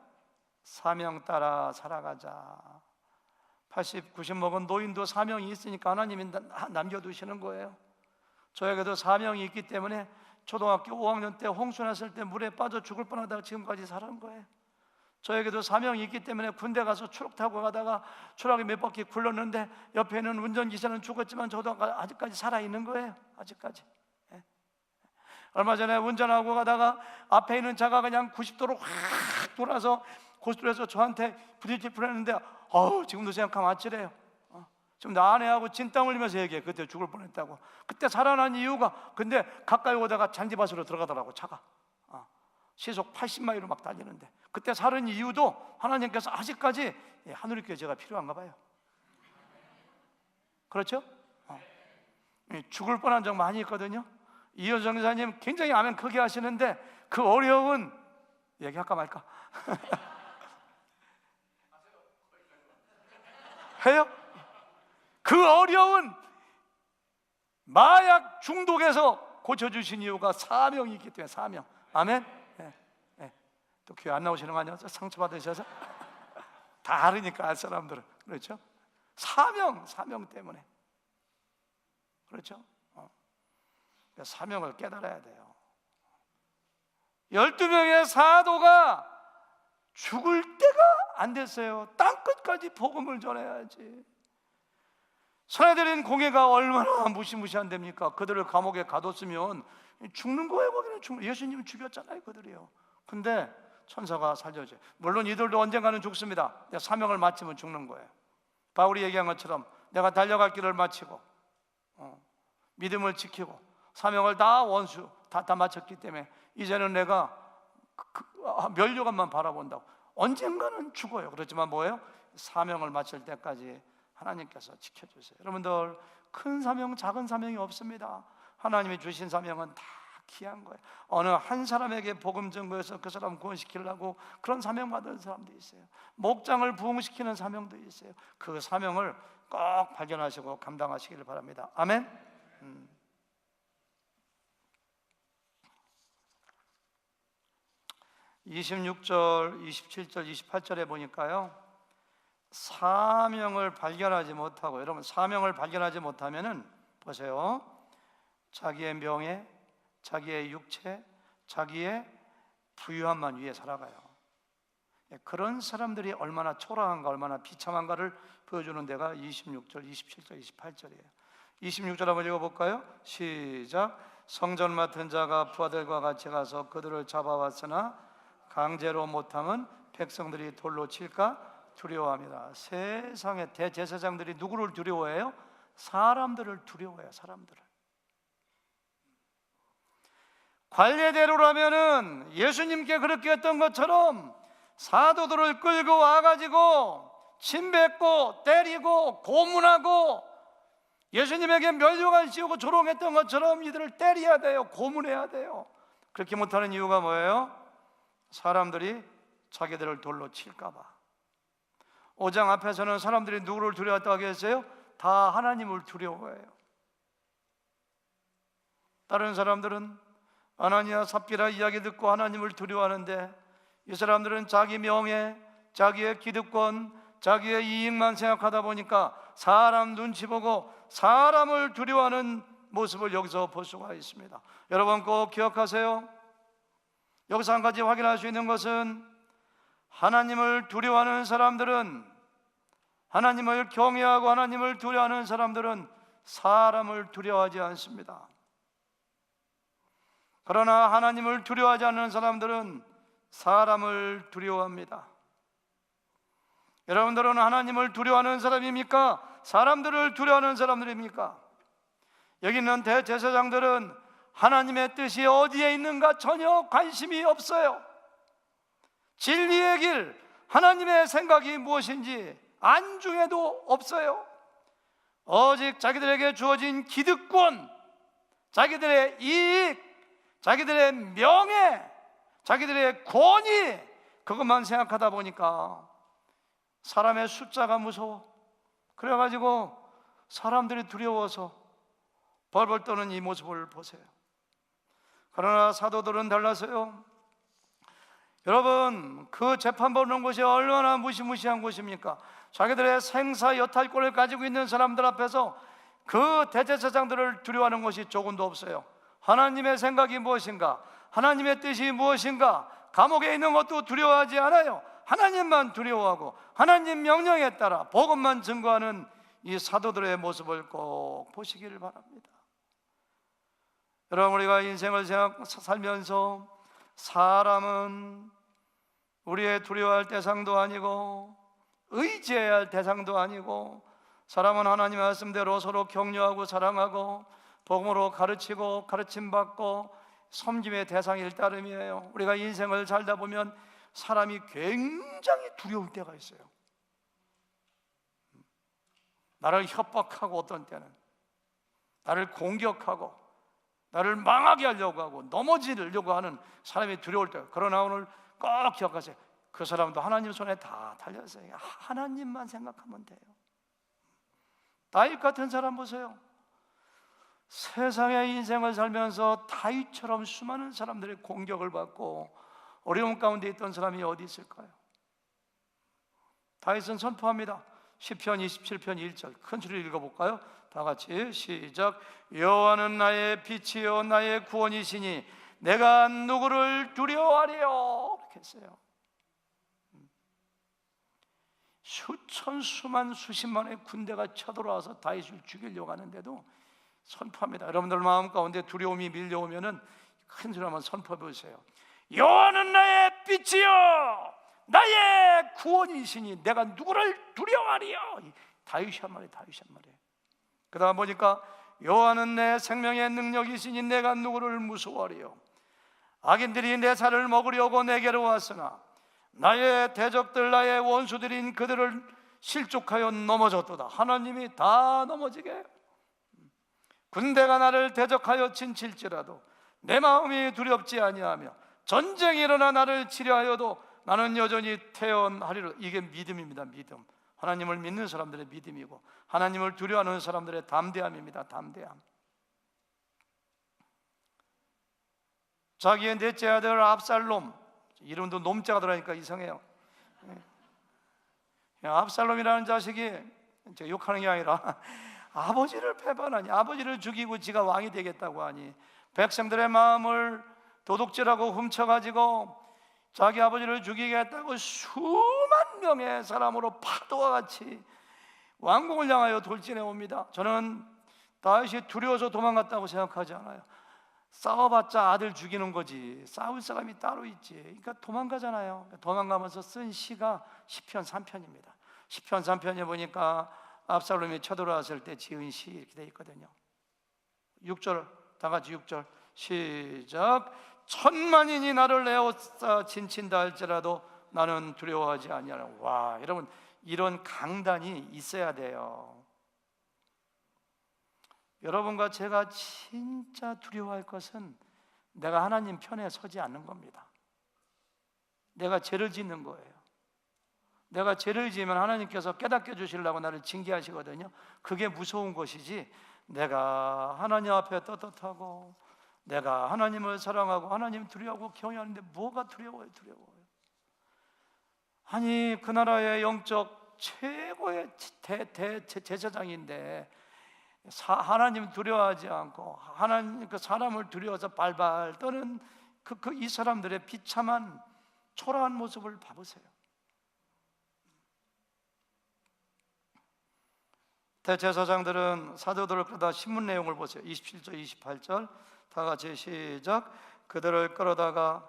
A: 사명 따라 살아가자. 80, 90 먹은 노인도 사명이 있으니까 하나님이 남겨두시는 거예요. 저에게도 사명이 있기 때문에 초등학교 5학년 때 홍수 났을 때 물에 빠져 죽을 뻔하다가 지금까지 살은 거예요. 저에게도 사명이 있기 때문에 군대 가서 추락 타고 가다가 추락이 몇 바퀴 굴렀는데 옆에 있는 운전기사는 죽었지만 저도 아직까지 살아있는 거예요. 아직까지. 얼마 전에 운전하고 가다가 앞에 있는 차가 그냥 90도로 확 돌아서 고속도로에서 저한테 부딪힐 뻔했는데 지금도 생각하면 아찔해요. 지금 나 아내하고 진땀 흘리면서 얘기해. 그때 죽을 뻔했다고. 그때 살아난 이유가, 근데 가까이 오다가 잔디밭으로 들어가더라고 차가. 시속 80마일로 막 달리는데 그때 살은 이유도 하나님께서 아직까지 하늘의 제가 필요한가 봐요. 그렇죠? 죽을 뻔한 적 많이 있거든요. 이효정 기사님 굉장히 아멘 크게 하시는데 그 어려운 얘기할까 말까? 해요? 그 어려운 마약 중독에서 고쳐주신 이유가 사명이 있기 때문에. 사명. 아멘? 또 교회 안 나오시는 거 아니야? 상처받으셔서? 다 알으니까 알 사람들은. 그렇죠? 사명 때문에. 그렇죠? 사명을 깨달아야 돼요. 12명의 사도가 죽을 때가 안 됐어요. 땅끝까지 복음을 전해야지. 선해드린 공예가 얼마나 무시무시한 됩니까? 그들을 감옥에 가뒀으면 죽는 거예요. 거기는 예수님 죽였잖아요, 그들이요. 근데 천사가 살려줘요. 물론 이들도 언젠가는 죽습니다. 사명을 마치면 죽는 거예요. 바울이 얘기한 것처럼 내가 달려갈 길을 마치고 믿음을 지키고 사명을 다 마쳤기 때문에 이제는 내가 멸류관만 바라본다고. 언젠가는 죽어요. 그렇지만 뭐예요? 사명을 마칠 때까지 하나님께서 지켜주세요. 여러분들, 큰 사명, 작은 사명이 없습니다. 하나님이 주신 사명은 다 귀한 거예요. 어느 한 사람에게 복음 전거해서 그 사람 구원시키려고 그런 사명 받은 사람도 있어요. 목장을 부흥시키는 사명도 있어요. 그 사명을 꼭 발견하시고 감당하시기를 바랍니다. 아멘. 26절, 27절, 28절에 보니까요, 사명을 발견하지 못하고, 여러분 사명을 발견하지 못하면은 보세요, 자기의 명예, 자기의 육체, 자기의 부유함만 위해 살아가요. 그런 사람들이 얼마나 초라한가, 얼마나 비참한가를 보여주는 데가 26절, 27절, 28절이에요. 26절 한번 읽어볼까요? 시작. 성전 맡은 자가 부하들과 같이 가서 그들을 잡아왔으나 강제로 못함은 백성들이 돌로 칠까 두려워합니다. 세상의 대제사장들이 누구를 두려워해요? 사람들을 두려워해요. 사람들을. 관례대로라면은 예수님께 그렇게 했던 것처럼 사도들을 끌고 와가지고 침뱉고 때리고 고문하고 예수님에게 면류관 씌우고 조롱했던 것처럼 이들을 때려야 돼요. 고문해야 돼요. 그렇게 못하는 이유가 뭐예요? 사람들이 자기들을 돌로 칠까 봐. 5장 앞에서는 사람들이 누구를 두려웠다고 하겠어요? 다 하나님을 두려워해요. 다른 사람들은 아나니아 삽비라 이야기 듣고 하나님을 두려워하는데, 이 사람들은 자기 명예, 자기의 기득권, 자기의 이익만 생각하다 보니까 사람 눈치 보고 사람을 두려워하는 모습을 여기서 볼 수가 있습니다. 여러분 꼭 기억하세요. 여기서 한 가지 확인할 수 있는 것은, 하나님을 두려워하는 사람들은, 하나님을 경외하고 하나님을 두려워하는 사람들은 사람을 두려워하지 않습니다. 그러나 하나님을 두려워하지 않는 사람들은 사람을 두려워합니다. 여러분들은 하나님을 두려워하는 사람입니까? 사람들을 두려워하는 사람들입니까? 여기 있는 대제사장들은 하나님의 뜻이 어디에 있는가 전혀 관심이 없어요. 진리의 길, 하나님의 생각이 무엇인지 안중에도 없어요. 오직 자기들에게 주어진 기득권, 자기들의 이익, 자기들의 명예, 자기들의 권위, 그것만 생각하다 보니까 사람의 숫자가 무서워. 그래가지고 사람들이 두려워서 벌벌 떠는 이 모습을 보세요. 그러나 사도들은 달라서요. 여러분, 그 재판 보는 곳이 얼마나 무시무시한 곳입니까? 자기들의 생사 여탈권을 가지고 있는 사람들 앞에서 그 대제사장들을 두려워하는 것이 조금도 없어요. 하나님의 생각이 무엇인가? 하나님의 뜻이 무엇인가? 감옥에 있는 것도 두려워하지 않아요. 하나님만 두려워하고 하나님 명령에 따라 복음만 증거하는 이 사도들의 모습을 꼭 보시기를 바랍니다. 여러분, 우리가 인생을 살면서 사람은 우리의 두려워할 대상도 아니고 의지해야 할 대상도 아니고, 사람은 하나님 말씀대로 서로 격려하고 사랑하고 복음으로 가르치고 가르침받고 섬김의 대상일 따름이에요. 우리가 인생을 살다 보면 사람이 굉장히 두려울 때가 있어요. 나를 협박하고, 어떤 때는 나를 공격하고 나를 망하게 하려고 하고 넘어지려고 하는 사람이 두려울 때, 그러나 오늘 꼭 기억하세요. 그 사람도 하나님 손에 다 달렸어요. 하나님만 생각하면 돼요. 다윗 같은 사람 보세요. 세상의 인생을 살면서 다윗처럼 수많은 사람들의 공격을 받고 어려움 가운데 있던 사람이 어디 있을까요? 다윗은 선포합니다. 시편 27편 1절 큰 소리로 읽어볼까요? 다 같이 시작. 여호와는 나의 빛이요 나의 구원이시니 내가 누구를 두려워하리요. 이렇게 했어요. 수천 수만 수십만의 군대가 쳐들어와서 다윗을 죽이려고 하는데도 선포합니다. 여러분들 마음 가운데 두려움이 밀려오면은 큰 소리 한번 선포해 보세요. 여호와는 나의 빛이요 나의 구원이시니 내가 누구를 두려워하리요. 다윗이 한 말이에요. 다윗이 한 말이에요. 그 다음 보니까 여호와는 내 생명의 능력이시니 내가 누구를 무서워하리요. 악인들이 내 살을 먹으려고 내게로 왔으나 나의 대적들 나의 원수들인 그들을 실족하여 넘어졌도다. 하나님이 다 넘어지게 해요. 군대가 나를 대적하여 친칠지라도 내 마음이 두렵지 아니하며 전쟁이 일어나 나를 치려하여도 나는 여전히 태어나리라. 이게 믿음입니다. 믿음. 하나님을 믿는 사람들의 믿음이고 하나님을 두려워하는 사람들의 담대함입니다. 담대함. 자기의 넷째 아들 압살롬, 이름도 놈자가 들어가니까 이상해요. 압살롬이라는 자식이, 제가 욕하는 게 아니라 아버지를 배반하니, 아버지를 죽이고 지가 왕이 되겠다고 하니 백성들의 마음을 도둑질하고 훔쳐가지고 자기 아버지를 죽이겠다고 수만 명의 사람으로 파도와 같이 왕궁을 향하여 돌진해 옵니다. 저는 다윗이 두려워서 도망갔다고 생각하지 않아요. 싸워봤자 아들 죽이는 거지 싸울 사람이 따로 있지. 그러니까 도망가잖아요. 도망가면서 쓴 시가 시편 3편입니다. 시편 3편에 보니까 압살롬이 쳐들어왔을 때 지은 시 이렇게 되어 있거든요. 6절 다 같이 6절 시작. 천만인이 나를 에워싸 진친다 할지라도 나는 두려워하지 아니하라. 와, 여러분 이런 강단이 있어야 돼요. 여러분과 제가 진짜 두려워할 것은 내가 하나님 편에 서지 않는 겁니다. 내가 죄를 짓는 거예요. 내가 죄를 지으면 하나님께서 깨닫게 해주시려고 나를 징계하시거든요. 그게 무서운 것이지, 내가 하나님 앞에 떳떳하고 내가 하나님을 사랑하고 하나님 두려워하고 경외하는데 뭐가 두려워요? 아니, 그 나라의 영적 최고의 제사장인데 하나님 두려워하지 않고 하나님 그 사람을 두려워서 발발 떠는 이 사람들의 비참한 초라한 모습을 봐보세요. 대제사장들은 사도들을 끌어다 신문 내용을 보세요. 27절 28절 다 같이 시작. 그들을 끌어다가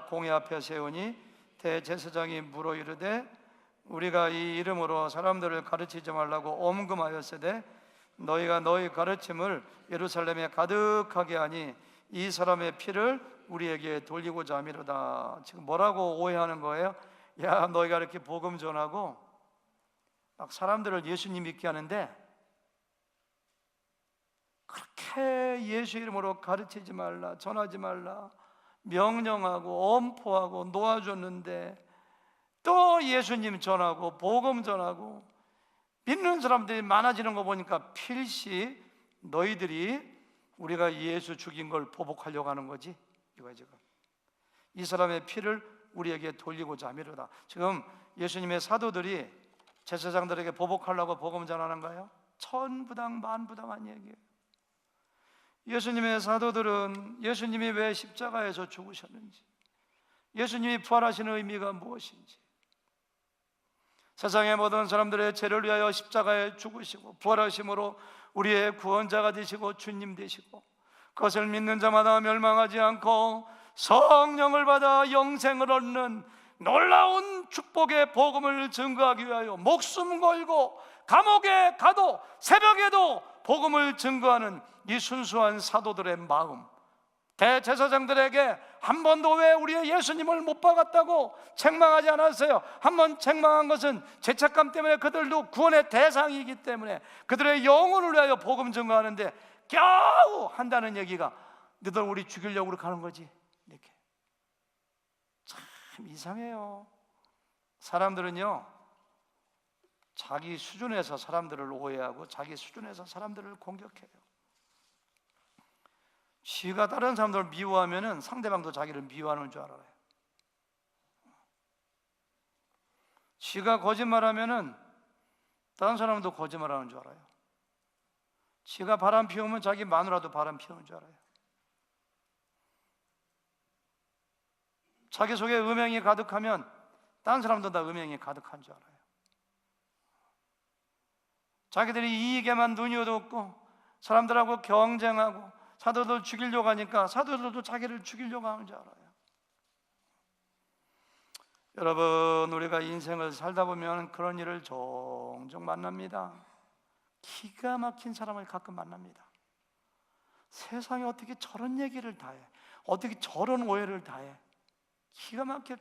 A: 공회 앞에 세우니 대제사장이 물어 이르되 우리가 이 이름으로 사람들을 가르치지 말라고 엄금하였으되 너희가 너희 가르침을 예루살렘에 가득하게 하니 이 사람의 피를 우리에게 돌리고자 함이로다. 지금 뭐라고 오해하는 거예요? 야, 너희가 이렇게 복음 전하고 막 사람들을 예수님 믿게 하는데 그렇게 예수 이름으로 가르치지 말라, 전하지 말라 명령하고 엄포하고 놓아줬는데 또 예수님 전하고 복음 전하고 믿는 사람들이 많아지는 거 보니까 필시 너희들이 우리가 예수 죽인 걸 보복하려고 하는 거지. 이거야 지금. 이 사람의 피를 우리에게 돌리고자 함이로다. 지금 예수님의 사도들이 제사장들에게 보복하려고 복음 전하는가요? 천부당 만부당한 얘기예요. 예수님의 사도들은 예수님이 왜 십자가에서 죽으셨는지, 예수님이 부활하시는 의미가 무엇인지, 세상의 모든 사람들의 죄를 위하여 십자가에 죽으시고 부활하심으로 우리의 구원자가 되시고 주님 되시고 그것을 믿는 자마다 멸망하지 않고 성령을 받아 영생을 얻는 놀라운 축복의 복음을 증거하기 위하여 목숨 걸고 감옥에 가도 새벽에도 복음을 증거하는 이 순수한 사도들의 마음, 대제사장들에게 한 번도 왜 우리의 예수님을 못 박았다고 책망하지 않았어요? 한 번 책망한 것은 죄책감 때문에 그들도 구원의 대상이기 때문에 그들의 영혼을 위하여 복음 증거하는데 겨우 한다는 얘기가 너들 우리 죽이려고 그렇게 하는 거지. 이렇게 참 이상해요. 사람들은요 자기 수준에서 사람들을 오해하고 자기 수준에서 사람들을 공격해요. 지가 다른 사람들을 미워하면은 상대방도 자기를 미워하는 줄 알아요. 지가 거짓말하면은 다른 사람도 거짓말하는 줄 알아요. 지가 바람 피우면 자기 마누라도 바람 피우는 줄 알아요. 자기 속에 음행이 가득하면 다른 사람도 다 음행이 가득한 줄 알아요. 자기들이 이익에만 눈이 어둡고 사람들하고 경쟁하고 사도들 죽이려고 하니까 사도들도 자기를 죽이려고 하는 줄 알아요. 여러분, 우리가 인생을 살다 보면 그런 일을 종종 만납니다. 기가 막힌 사람을 가끔 만납니다. 세상에 어떻게 저런 얘기를 다 해? 어떻게 저런 오해를 다 해? 기가 막혀.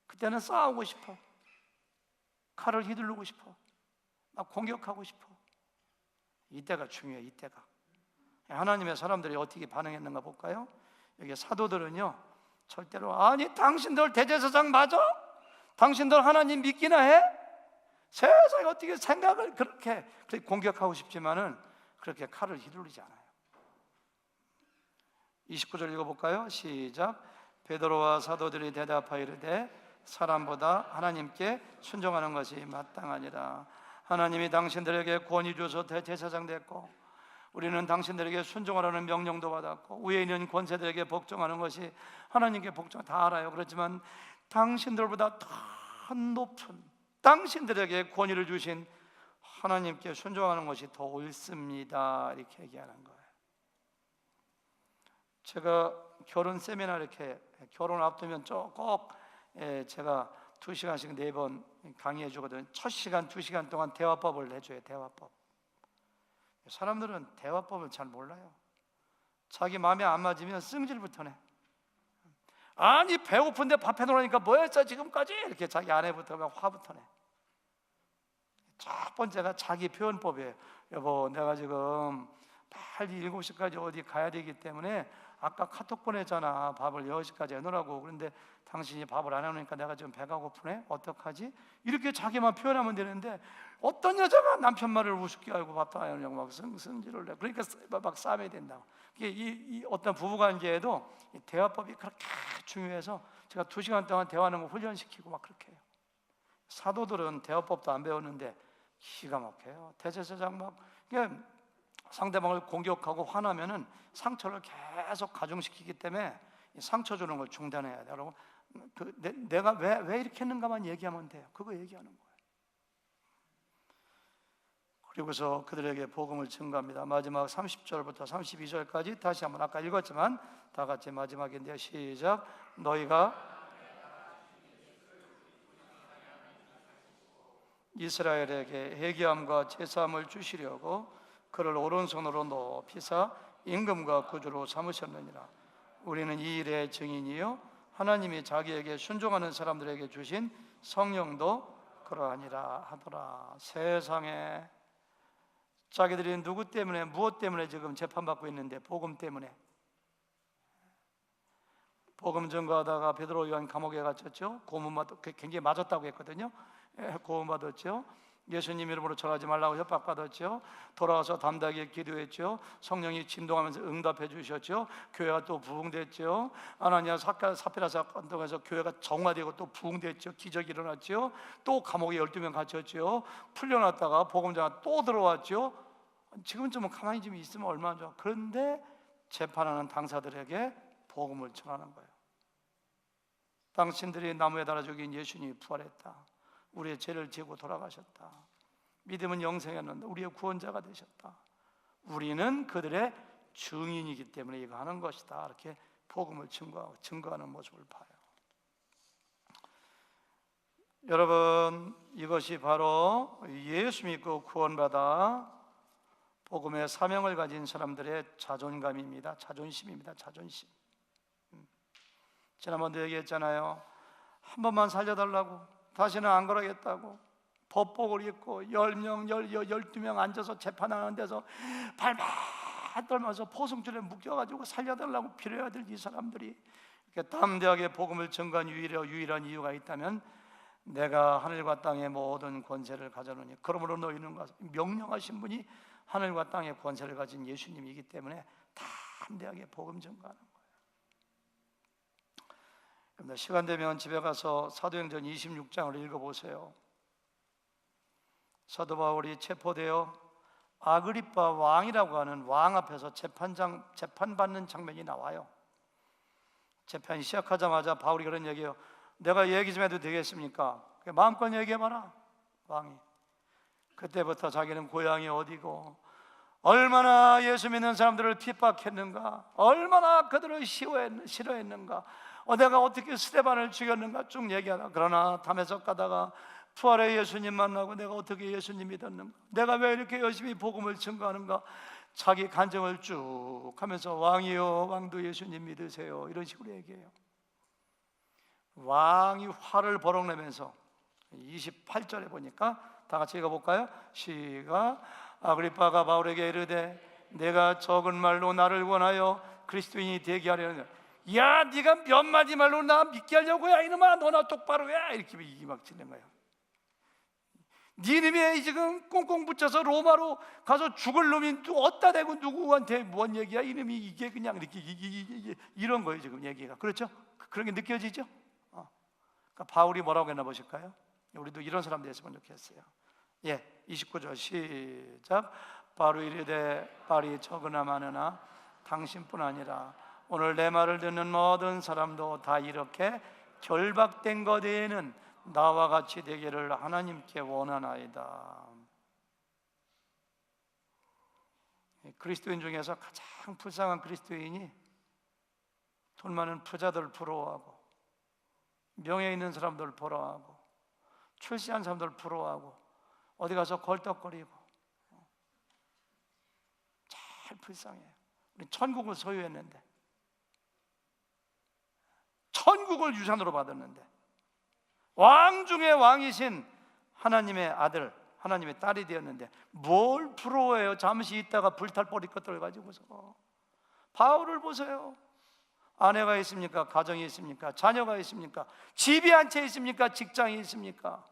A: 그때는 싸우고 싶어. 칼을 휘두르고 싶어. 막 공격하고 싶어. 이때가 중요해. 이때가. 하나님의 사람들이 어떻게 반응했는가 볼까요? 여기 사도들은요 절대로 아니 당신들 대제사장 맞아? 당신들 하나님 믿기나 해? 세상에 어떻게 생각을 그렇게 공격하고 싶지만은 그렇게 칼을 휘둘리지 않아요. 29절 읽어볼까요? 시작. 베드로와 사도들이 대답하여 이르되 사람보다 하나님께 순종하는 것이 마땅하니라. 하나님이 당신들에게 권위 주셔서 대제사장 됐고 우리는 당신들에게 순종하라는 명령도 받았고 위에 있는 권세들에게 복종하는 것이 하나님께 복종 다 알아요. 그렇지만 당신들보다 더 높은 당신들에게 권위를 주신 하나님께 순종하는 것이 더 옳습니다. 이렇게 얘기하는 거예요. 제가 결혼 세미나 이렇게 결혼 앞두면 꼭 제가 2시간씩 4번 강의해 주거든요. 첫 시간 2시간 동안 대화법을 해줘요. 대화법. 사람들은 대화법을 잘 몰라요. 자기 마음에 안 맞으면 승질부터 내. 아니 배고픈데 밥 해놓으니까 뭐 했어 지금까지? 이렇게 자기 아내부터 막 화부터 내. 첫 번째가 자기 표현법이에요. 여보, 내가 지금 빨리 7시까지 어디 가야 되기 때문에 아까 카톡 보냈잖아. 밥을 6시까지 해놓으라고. 그런데 당신이 밥을 안 해놓으니까 내가 지금 배가 고프네. 어떡하지? 이렇게 자기만 표현하면 되는데, 어떤 여자가 남편 말을 우습게 알고 밥도 안 해놓냐고 막 승질을 내. 그러니까 막 싸매야 된다고. 이 어떤 부부관계에도 이 대화법이 그렇게 중요해서 제가 2시간 동안 대화하는 거 훈련시키고 막 그렇게 해요. 사도들은 대화법도 안 배웠는데 기가 막혀요. 대제사장 막 상대방을 공격하고 화나면은 상처를 계속 가중시키기 때문에 상처 주는 걸 중단해야 돼요. 여러분, 내가 왜 이렇게 했는가만 얘기하면 돼요. 그거 얘기하는 거예요. 그리고서 그들에게 복음을 증거합니다. 마지막 30절부터 32절까지 다시 한번 아까 읽었지만 다 같이 마지막인데요. 시작. 너희가 이스라엘에게 회개함과 제사함을 주시려고 그를 오른손으로 높이사 임금과 구주로 삼으셨느니라. 우리는 이 일의 증인이요 하나님이 자기에게 순종하는 사람들에게 주신 성령도 그러하니라 하더라. 세상에, 자기들이 누구 때문에 무엇 때문에 지금 재판받고 있는데, 복음 때문에. 복음 전거하다가 베드로 요한 감옥에 갇혔죠. 굉장히 맞았다고 했거든요. 고문받았죠. 예수님 이름으로 절하지 말라고 협박받았죠. 돌아와서 담대하게 기도했죠. 성령이 진동하면서 응답해 주셨죠. 교회가 또 부흥됐죠. 아나니아 사피라 사건 통해서 교회가 정화되고 또 부흥됐죠. 기적이 일어났죠. 또 감옥에 12명 갇혔죠. 풀려났다가 복음자가 또 들어왔죠. 지금쯤은 가만히 좀 있으면 얼마나 좋아. 그런데 재판하는 당사들에게 복음을 전하는 거예요. 당신들이 나무에 달아 죽인 예수님이 부활했다. 우리의 죄를 지고 돌아가셨다. 믿음은 영생했는데 우리의 구원자가 되셨다. 우리는 그들의 증인이기 때문에 이거 하는 것이다. 이렇게 복음을 증거하는 모습을 봐요. 여러분, 이것이 바로 예수 믿고 구원받아 복음의 사명을 가진 사람들의 자존감입니다. 자존심입니다. 자존심. 지난번도 얘기했잖아요. 한 번만 살려달라고, 다시는 안 그러겠다고 법복을 입고 10명, 12명 앉아서 재판하는 데서 발발 떨면서 포승줄에 묶여가지고 살려달라고 빌어야 될 이 사람들이 이렇게 담대하게 복음을 전가한 유일한 이유가 있다면, 내가 하늘과 땅의 모든 권세를 가져놓으니 그러므로 너희는 명령하신 분이 하늘과 땅의 권세를 가진 예수님이기 때문에 담대하게 복음 전가하는 거예요. 시간 되면 집에 가서 사도행전 26장을 읽어보세요. 사도 바울이 체포되어 아그리빠 왕이라고 하는 왕 앞에서 재판받는 장면이 나와요. 재판이 시작하자마자 바울이 그런 얘기해요. 내가 얘기 좀 해도 되겠습니까? 마음껏 얘기해봐라. 왕이 그때부터 자기는 고향이 어디고 얼마나 예수 믿는 사람들을 핍박했는가, 얼마나 그들을 싫어했는가, 내가 어떻게 스데반을 죽였는가 쭉 얘기하다. 그러나 담에석 가다가 부활의 예수님 만나고 내가 어떻게 예수님 믿었는가, 내가 왜 이렇게 열심히 복음을 증거하는가, 자기 간증을 쭉 하면서 왕이요 왕도 예수님 믿으세요 이런 식으로 얘기해요. 왕이 화를 버럭내면서 28절에 보니까 다 같이 읽어볼까요? 시작. 아그리빠가 바울에게 이르되 내가 적은 말로 나를 원하여 그리스도인이 되게 하려는, 야 네가 몇 마디 말로 나 믿게 하려고, 야 이놈아 너나 똑바로 해, 이렇게 막 치는 거예요. 네 놈이 지금 꽁꽁 붙여서 로마로 가서 죽을 놈이 또 어디다 대고 누구한테 뭔 얘기야, 이놈이 이게 그냥 이렇게 이런 거예요 지금 얘기가. 그렇죠? 그런 게 느껴지죠? 그러니까 바울이 뭐라고 했나 보실까요? 우리도 이런 사람 됐으면 좋겠어요. 29절 시작. 바로 이르되 빨리 적으나 많으나 당신뿐 아니라 오늘 내 말을 듣는 모든 사람도 다 이렇게 결박된 것 외에는 나와 같이 되기를 하나님께 원하나이다. 그리스도인 중에서 가장 불쌍한 그리스도인이 돈 많은 부자들 부러워하고, 명예 있는 사람들 부러워하고, 출세한 사람들 부러워하고, 어디 가서 걸떡거리고, 제일 불쌍해요. 우리 천국을 소유했는데, 천국을 유산으로 받았는데, 왕 중의 왕이신 하나님의 아들 하나님의 딸이 되었는데 뭘 부러워해요? 잠시 있다가 불탈 것들을 가지고서. 바울을 보세요. 아내가 있습니까? 가정이 있습니까? 자녀가 있습니까? 집이 한 채 있습니까? 직장이 있습니까?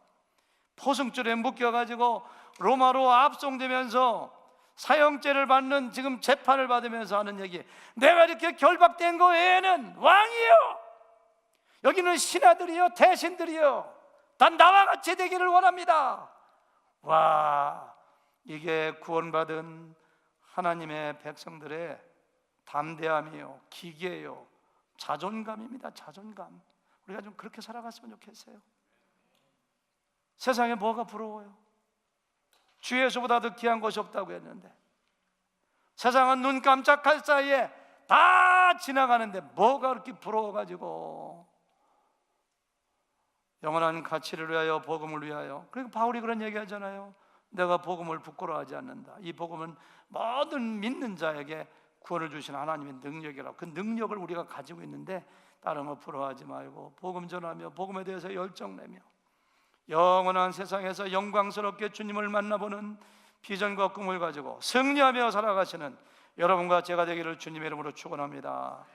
A: 포승줄에 묶여가지고 로마로 압송되면서 사형죄를 받는, 지금 재판을 받으면서 하는 얘기, 내가 이렇게 결박된 거 외에는 왕이요, 여기는 신하들이요, 대신들이요, 단 나와 같이 되기를 원합니다. 와, 이게 구원받은 하나님의 백성들의 담대함이요, 기계요, 자존감입니다. 자존감. 우리가 좀 그렇게 살아갔으면 좋겠어요. 세상에 뭐가 부러워요? 주 예수보다 더 귀한 것이 없다고 했는데, 세상은 눈 깜짝할 사이에 다 지나가는데 뭐가 그렇게 부러워가지고. 영원한 가치를 위하여, 복음을 위하여. 그리고 바울이 그런 얘기 하잖아요. 내가 복음을 부끄러워하지 않는다. 이 복음은 모든 믿는 자에게 구원을 주신 하나님의 능력이라고. 그 능력을 우리가 가지고 있는데 다른 거 부러워하지 말고 복음 전하며 복음에 대해서 열정내며 영원한 세상에서 영광스럽게 주님을 만나보는 비전과 꿈을 가지고 승리하며 살아가시는 여러분과 제가 되기를 주님의 이름으로 축원합니다.